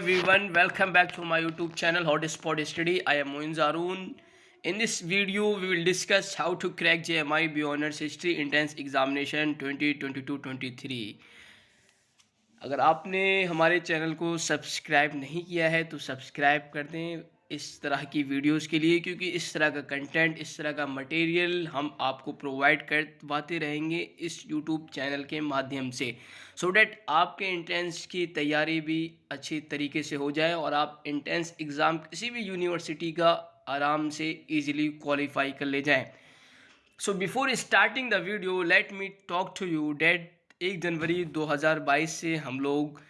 Everyone, welcome back to my YouTube channel Hotspot Study. I am Moin Zaroon. In this video, we will discuss how to crack JMI B Honors History Intense Examination 2022-23. अगर आपने हमारे channel को subscribe नहीं किया है तो subscribe कर दें इस तरह की वीडियोस के लिए, क्योंकि इस तरह का कंटेंट, इस तरह का मटेरियल हम आपको प्रोवाइड करवाते रहेंगे इस यूट्यूब चैनल के माध्यम से, सो डैट आपके इंट्रेंस की तैयारी भी अच्छी तरीके से हो जाए और आप इंट्रेंस एग्ज़ाम किसी भी यूनिवर्सिटी का आराम से इजीली क्वालिफाई कर ले जाएं. So before starting the video let me talk to you that 1 जनवरी 2022 से हम लोग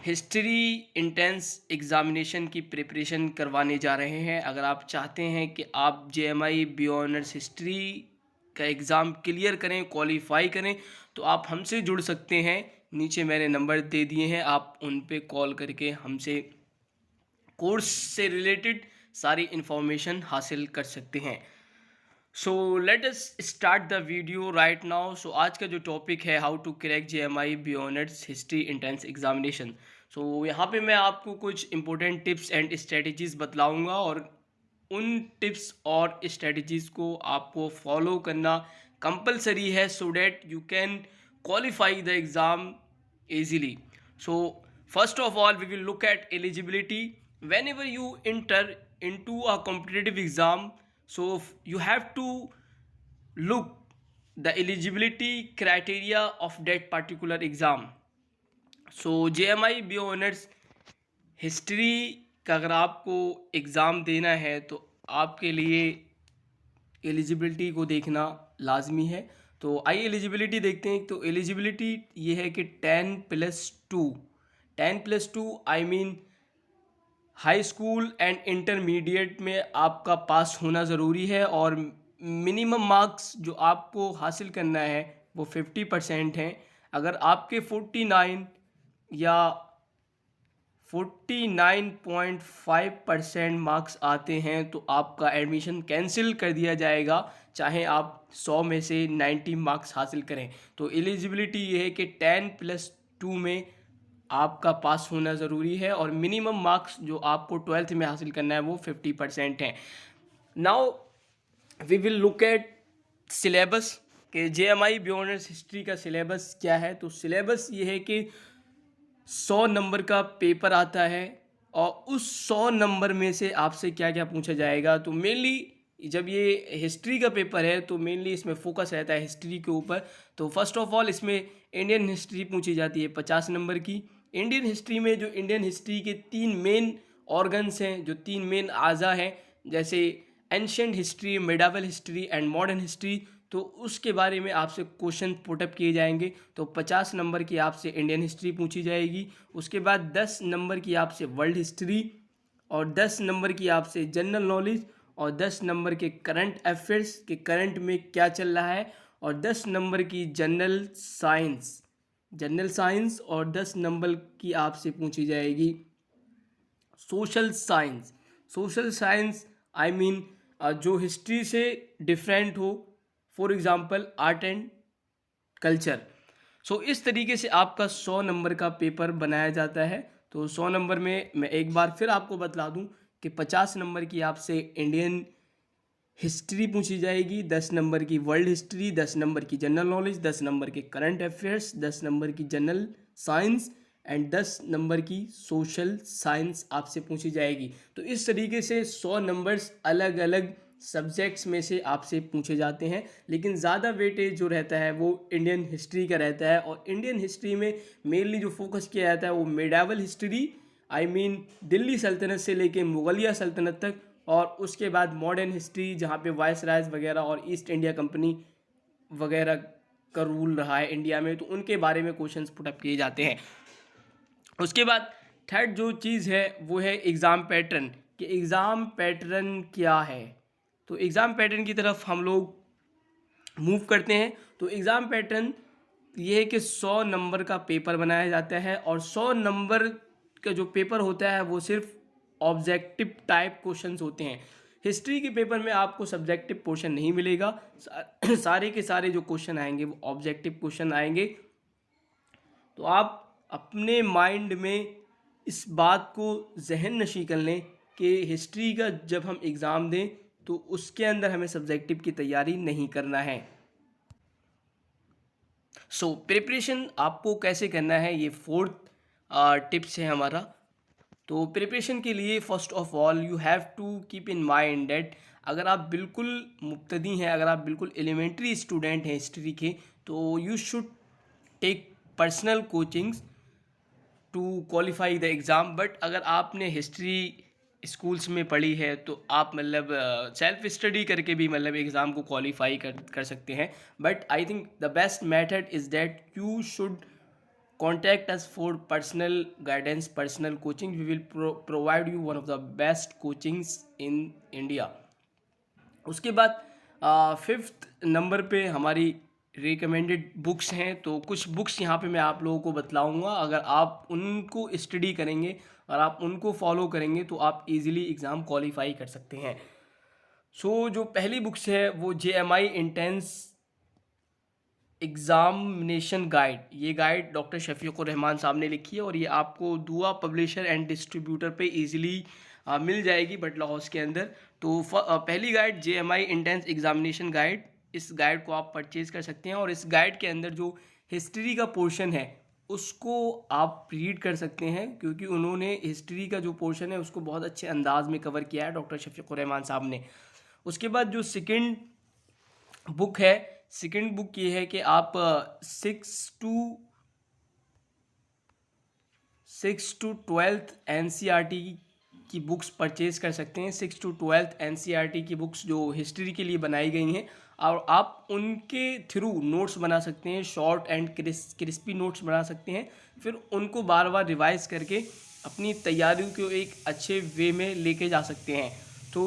हिस्ट्री इंटेंस एग्ज़ामिनेशन की प्रिपरेशन करवाने जा रहे हैं. अगर आप चाहते हैं कि आप JMI बी ऑनर्स हिस्ट्री का एग्ज़ाम क्लियर करें, क्वालिफाई करें, तो आप हमसे जुड़ सकते हैं. नीचे मैंने नंबर दे दिए हैं, आप उन पे कॉल करके हमसे कोर्स से रिलेटेड सारी इन्फॉर्मेशन हासिल कर सकते हैं. So let us start the video right now. So आज का जो टॉपिक है, how to crack JMI B honours history entrance examination. So यहाँ पे मैं आपको कुछ इंपॉर्टेंट टिप्स एंड स्ट्रेटजीज बतलाऊँगा और उन टिप्स और स्ट्रेटजीज को आपको फॉलो करना कंपलसरी है, so that you can qualify the exam easily. So first of all, we will look at eligibility. Whenever you enter into a competitive exam, so you have to look the eligibility criteria of that particular exam. So JMI B honours history का अगर आपको exam देना है तो आपके लिए eligibility को देखना लाजमी है. तो आइए एलिजिबिलिटी देखते हैं. तो एलिजिबिलिटी ये है कि 10+2 I mean high school and intermediate में आपका पास होना ज़रूरी है और मिनिमम मार्क्स जो आपको हासिल करना है वो 50% हैं. अगर आपके 49 या 49.5% मार्क्स आते हैं तो आपका एडमिशन कैंसिल कर दिया जाएगा, चाहे आप 100 में से 90 मार्क्स हासिल करें. तो एलिजिबिलिटी ये है कि 10+2 में आपका पास होना ज़रूरी है और मिनिमम मार्क्स जो आपको 12th में हासिल करना है वो 50% हैं. Now we will look at syllabus कि JMI बी ऑनर्स हिस्ट्री का सिलेबस क्या है. तो सिलेबस ये है कि 100 नंबर का पेपर आता है और उस 100 नंबर में से आपसे क्या क्या पूछा जाएगा. तो मेनली जब ये हिस्ट्री का पेपर है तो मेनली इसमें फोकस रहता है हिस्ट्री के ऊपर. तो फर्स्ट ऑफ ऑल इसमें इंडियन हिस्ट्री पूछी जाती है 50 नंबर की. इंडियन हिस्ट्री में जो इंडियन हिस्ट्री के 3 मेन ऑर्गन्स हैं, जो 3 मेन आज़ा हैं, जैसे ancient history, medieval history and modern history, तो उसके बारे में आपसे क्वेश्चन पुटअप किए जाएंगे. तो 50 नंबर की आपसे इंडियन हिस्ट्री पूछी जाएगी. उसके बाद 10 नंबर की आपसे वर्ल्ड हिस्ट्री और 10 नंबर की आपसे जनरल नॉलेज और 10 नंबर के करंट अफेयर्स के करंट में क्या चल रहा है और 10 नंबर की जनरल साइंस और 10 नंबर की आपसे पूछी जाएगी सोशल साइंस आई मीन जो हिस्ट्री से डिफरेंट हो, for example art and culture. So इस तरीके से आपका 100 नंबर का पेपर बनाया जाता है. तो 100 नंबर में मैं एक बार फिर आपको बतला दूं कि 50 नंबर की आपसे इंडियन हिस्ट्री पूछी जाएगी, 10 नंबर की वर्ल्ड हिस्ट्री, 10 नंबर की जनरल नॉलेज, 10 नंबर के करंट अफेयर्स, 10 नंबर की जनरल साइंस एंड 10 नंबर की सोशल साइंस आपसे पूछी जाएगी. तो इस तरीके से 100 नंबर्स अलग अलग सब्जेक्ट्स में से आपसे पूछे जाते हैं, लेकिन ज़्यादा वेटेज जो रहता है वो इंडियन हिस्ट्री का रहता है. और इंडियन हिस्ट्री में मेनली जो फोकस किया जाता है वो मिडावल हिस्ट्री आई मीन दिल्ली सल्तनत से लेके मुगलिया सल्तनत तक, और उसके बाद मॉडर्न हिस्ट्री जहाँ पे वायसरायज वगैरह और ईस्ट इंडिया कंपनी वगैरह का रूल रहा है इंडिया में, तो उनके बारे में क्वेश्चंस पुटअप किए जाते हैं. उसके बाद थर्ड जो चीज़ है वो है एग्ज़ाम पैटर्न, कि एग्ज़ाम पैटर्न क्या है. तो एग्ज़ाम पैटर्न की तरफ हम लोग मूव करते हैं. तो एग्ज़ाम पैटर्न ये है कि 100 नंबर का पेपर बनाया जाता है और 100 नंबर का जो पेपर होता है वो सिर्फ ऑब्जेक्टिव टाइप क्वेश्चंस होते हैं. हिस्ट्री के पेपर में आपको सब्जेक्टिव पोर्शन नहीं मिलेगा. सारे के सारे जो क्वेश्चन आएंगे वो ऑब्जेक्टिव क्वेश्चन आएंगे. तो आप अपने माइंड में इस बात को जहन नशी कर लें कि हिस्ट्री का जब हम एग्ज़ाम दें तो उसके अंदर हमें सब्जेक्टिव की तैयारी नहीं करना है। सो प्रिपरेशन आपको कैसे करना है, ये फोर्थ टिप्स है हमारा। तो प्रिपरेशन के लिए first of all you have to keep in mind that अगर आप बिल्कुल मुब्तदी हैं, अगर आप बिल्कुल एलिमेंट्री स्टूडेंट हैं हिस्ट्री के, तो you should take personal coachings to qualify the exam. But अगर आपने हिस्ट्री स्कूल्स में पढ़ी है तो आप मतलब सेल्फ स्टडी करके भी मतलब एग्ज़ाम को क्वालिफाई कर सकते हैं। But I think the best method is that you should contact us for personal guidance, personal coaching. We will provide you one of the best coachings in India. उसके बाद fifth number पे हमारी recommended books हैं। तो कुछ books यहाँ पे मैं आप लोगों को बतलाऊँगा, अगर आप उनको स्टडी करेंगे और आप उनको फॉलो करेंगे तो आप इजीली एग्ज़ाम क्वालिफाई कर सकते हैं। सो जो पहली बुक्स है वो JMI इंटेंस एग्ज़ामिनेशन गाइड, ये गाइड डॉक्टर शफीकुर रहमान साहब ने लिखी है और ये आपको दुआ पब्लिशर एंड डिस्ट्रीब्यूटर पे इजीली मिल जाएगी बटला हाउस के अंदर। तो पहली guide JMI intense examination guide, इस गाइड को आप परचेज़ कर सकते हैं और इस गाइड के अंदर जो हिस्ट्री का पोर्शन है उसको आप रीड कर सकते हैं, क्योंकि उन्होंने हिस्ट्री का जो पोर्शन है उसको बहुत अच्छे अंदाज में कवर किया है डॉक्टर शफीकुर रहमान साहब ने। उसके बाद जो सेकेंड बुक है, सेकेंड बुक ये है कि आप 6 to 12 NCERT की बुक्स परचेज़ कर सकते हैं। 6 to 12 NCERT की बुक्स जो हिस्ट्री के लिए बनाई गई हैं और आप उनके थ्रू नोट्स बना सकते हैं, शॉर्ट एंड क्रिस्पी नोट्स बना सकते हैं, फिर उनको बार बार रिवाइज करके अपनी तैयारियों को एक अच्छे वे में लेके जा सकते हैं। तो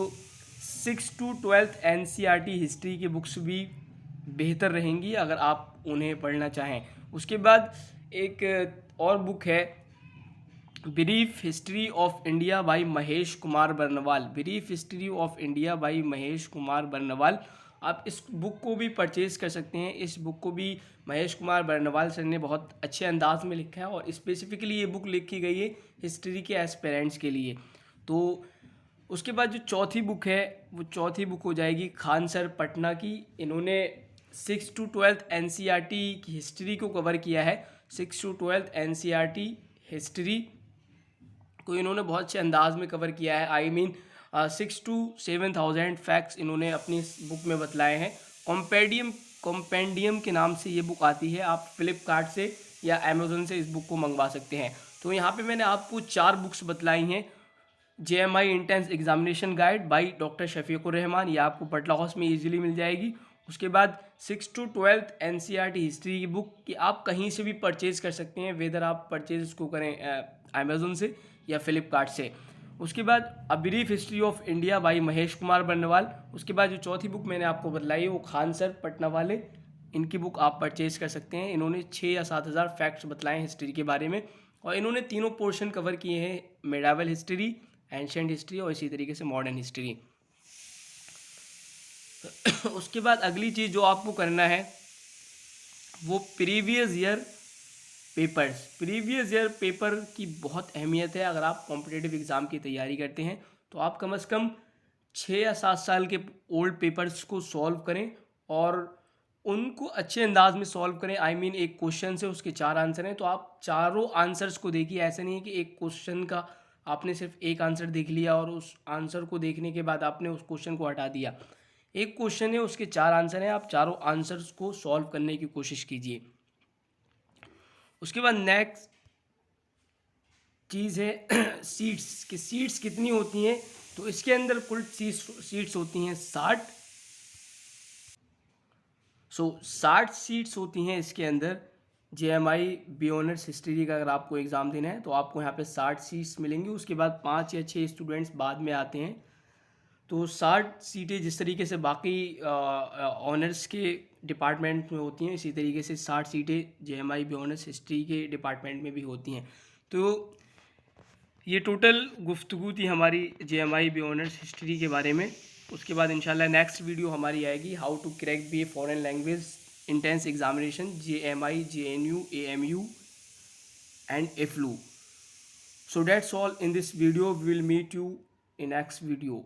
6 to 12 NCERT हिस्ट्री की बुक्स भी बेहतर रहेंगी अगर आप उन्हें पढ़ना चाहें। उसके बाद एक और बुक है brief history of India by Mahesh Kumar Barnwal, brief history of India by Mahesh Kumar Barnwal. आप इस बुक को भी परचेज़ कर सकते हैं। इस बुक को भी महेश कुमार बर्नवाल सर ने बहुत अच्छे अंदाज में लिखा है और स्पेसिफिकली ये बुक लिखी गई है हिस्ट्री के एस्पिरेंट्स के लिए। तो उसके बाद जो चौथी बुक है वो चौथी बुक हो जाएगी खान सर पटना की। इन्होंने 6 to 12 NCERT की हिस्ट्री को कवर किया है। 6 to 12 NCERT हिस्ट्री को इन्होंने बहुत अच्छे अंदाज में कवर किया है। आई मीन 6 to 7,000 फैक्ट्स इन्होंने अपनी बुक में बतलाए हैं। कॉम्पेंडियम के नाम से ये बुक आती है, आप फ्लिपकार्ट से या अमेज़न से इस बुक को मंगवा सकते हैं। तो यहाँ पे मैंने आपको 4 बुक्स बतलाई हैं। JMI intense examination guide by doctor Shafiqur Rahman, ये आपको बटला हाउस में इजीली मिल जाएगी। उसके बाद 6 to 12 NCERT हिस्ट्री की बुक कि आप कहीं से भी परचेज़ कर सकते हैं, वेदर आप परचेज इसको करें अमेज़न से या फ्लिपकार्ट से। उसके बाद a brief history of India by Mahesh Kumar Barnwal. उसके बाद जो चौथी बुक मैंने आपको बतलाई है वो खान सर पटना वाले, इनकी बुक आप परचेज़ कर सकते हैं। इन्होंने 6 या 7 हज़ार फैक्ट्स बतलाए हैं हिस्ट्री के बारे में और इन्होंने तीनों पोर्शन कवर किए हैं, मेडावल हिस्ट्री, एंशेंट हिस्ट्री और इसी तरीके से मॉडर्न हिस्ट्री। उसके बाद अगली चीज़ जो आपको करना है वो previous year papers. Previous year paper की बहुत अहमियत है। अगर आप कॉम्पिटिटिव एग्ज़ाम की तैयारी करते हैं तो आप कम से कम 6 या 7 साल के ओल्ड पेपर्स को सॉल्व करें और उनको अच्छे अंदाज में सॉल्व करें। आई मीन एक क्वेश्चन से उसके 4 आंसर हैं तो आप चारों आंसर्स को देखिए। ऐसा नहीं है कि एक क्वेश्चन का आपने सिर्फ एक आंसर देख लिया और उस आंसर को देखने के बाद आपने उस क्वेश्चन को हटा दिया। एक क्वेश्चन है उसके 4 आंसर हैं, आप चारों आंसर्स को सॉल्व करने की कोशिश कीजिए। उसके बाद नेक्स्ट चीज़ है सीट्स कि सीट्स कितनी होती हैं। तो इसके अंदर कुल सीट्स होती हैं 60। 60 सीट्स होती हैं इसके अंदर। JMI बी ऑनर्स हिस्ट्री का अगर आपको एग्ज़ाम देना है तो आपको यहाँ पे 60 सीट्स मिलेंगी। उसके बाद 5 या 6 स्टूडेंट्स बाद में आते हैं। तो 60 सीटें जिस तरीके से बाकी ऑनर्स के डिपार्टमेंट में होती हैं इसी तरीके से 60 सीटें JMI बी ऑनर्स हिस्ट्री के डिपार्टमेंट में भी होती हैं। तो ये टोटल गुफ्तगू थी हमारी JMI बी ऑनर्स हिस्ट्री के बारे में। उसके बाद इंशाल्लाह नेक्स्ट वीडियो हमारी आएगी how to crack BA foreign language entrance examination JMI JNU AMU and FLU। So that's all in this video. We will meet you in next video.